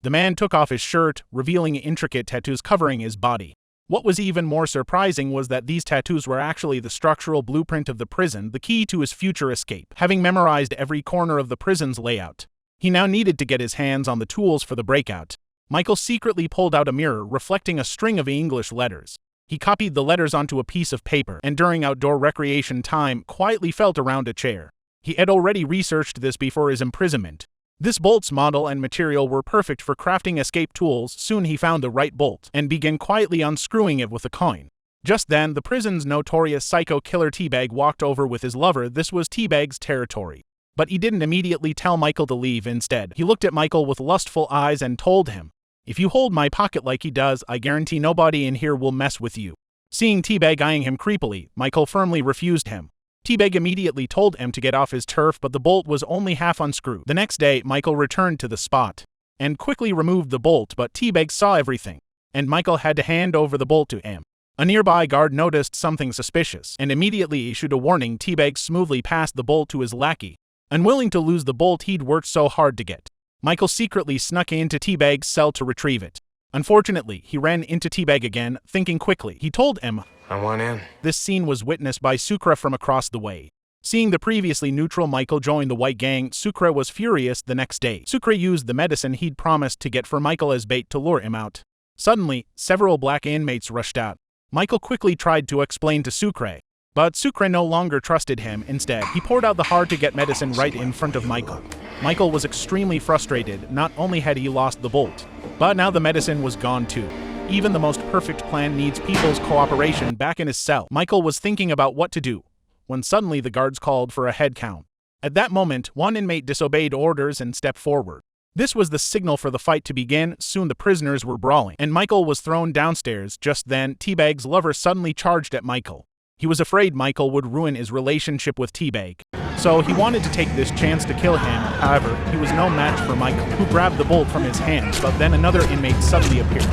The man took off his shirt, revealing intricate tattoos covering his body. What was even more surprising was that these tattoos were actually the structural blueprint of the prison, the key to his future escape. Having memorized every corner of the prison's layout, he now needed to get his hands on the tools for the breakout. Michael secretly pulled out a mirror reflecting a string of English letters. He copied the letters onto a piece of paper, and during outdoor recreation time, quietly felt around a chair. He had already researched this before his imprisonment. This bolt's model and material were perfect for crafting escape tools. Soon he found the right bolt, and began quietly unscrewing it with a coin. Just then, the prison's notorious psycho killer Teabag walked over with his lover. This was Teabag's territory. But he didn't immediately tell Michael to leave. Instead, he looked at Michael with lustful eyes and told him, "If you hold my pocket like he does, I guarantee nobody in here will mess with you." Seeing Teabag eyeing him creepily, Michael firmly refused him. Teabag immediately told him to get off his turf, but the bolt was only half unscrewed. The next day, Michael returned to the spot and quickly removed the bolt, but Teabag saw everything, and Michael had to hand over the bolt to him. A nearby guard noticed something suspicious and immediately issued a warning. Teabag smoothly passed the bolt to his lackey, unwilling to lose the bolt he'd worked so hard to get. Michael secretly snuck into Teabag's cell to retrieve it. Unfortunately, he ran into Teabag again. Thinking quickly, he told him, "I want in." This scene was witnessed by Sucre from across the way. Seeing the previously neutral Michael join the white gang, Sucre was furious. The next day, Sucre used the medicine he'd promised to get for Michael as bait to lure him out. Suddenly, several black inmates rushed out. Michael quickly tried to explain to Sucre, but Sucre no longer trusted him. Instead, he poured out the hard-to-get medicine right in front of Michael. Michael was extremely frustrated. Not only had he lost the bolt, but now the medicine was gone too. Even the most perfect plan needs people's cooperation. Back in his cell, Michael was thinking about what to do, when suddenly the guards called for a head count. At that moment, one inmate disobeyed orders and stepped forward. This was the signal for the fight to begin. Soon the prisoners were brawling, and Michael was thrown downstairs. Just then, Teabag's lover suddenly charged at Michael. He was afraid Michael would ruin his relationship with Teabag, so he wanted to take this chance to kill him. However, he was no match for Michael, who grabbed the bolt from his hands, but then another inmate suddenly appeared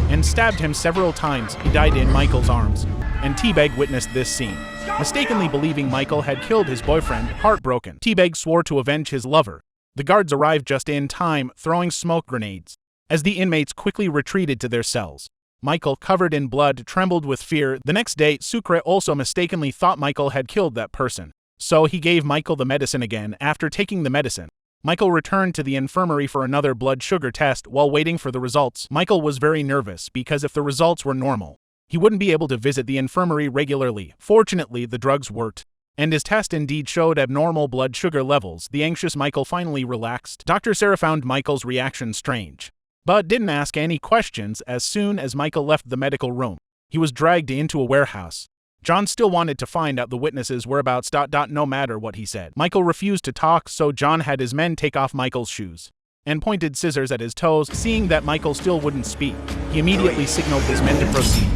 and stabbed him several times. He died in Michael's arms, and Teabag witnessed this scene. Mistakenly believing Michael had killed his boyfriend, heartbroken, Teabag swore to avenge his lover. The guards arrived just in time, throwing smoke grenades. As the inmates quickly retreated to their cells, Michael, covered in blood, trembled with fear. The next day, Sucre also mistakenly thought Michael had killed that person, so he gave Michael the medicine again. After taking the medicine, Michael returned to the infirmary for another blood sugar test. While waiting for the results, Michael was very nervous because if the results were normal, he wouldn't be able to visit the infirmary regularly. Fortunately, the drugs worked, and his test indeed showed abnormal blood sugar levels. The anxious Michael finally relaxed. Dr. Sarah found Michael's reaction strange, but didn't ask any questions. As soon as Michael left the medical room, he was dragged into a warehouse. John still wanted to find out the witnesses' whereabouts. No matter what he said, Michael refused to talk, so John had his men take off Michael's shoes and pointed scissors at his toes. Seeing that Michael still wouldn't speak, he immediately signaled his men to proceed.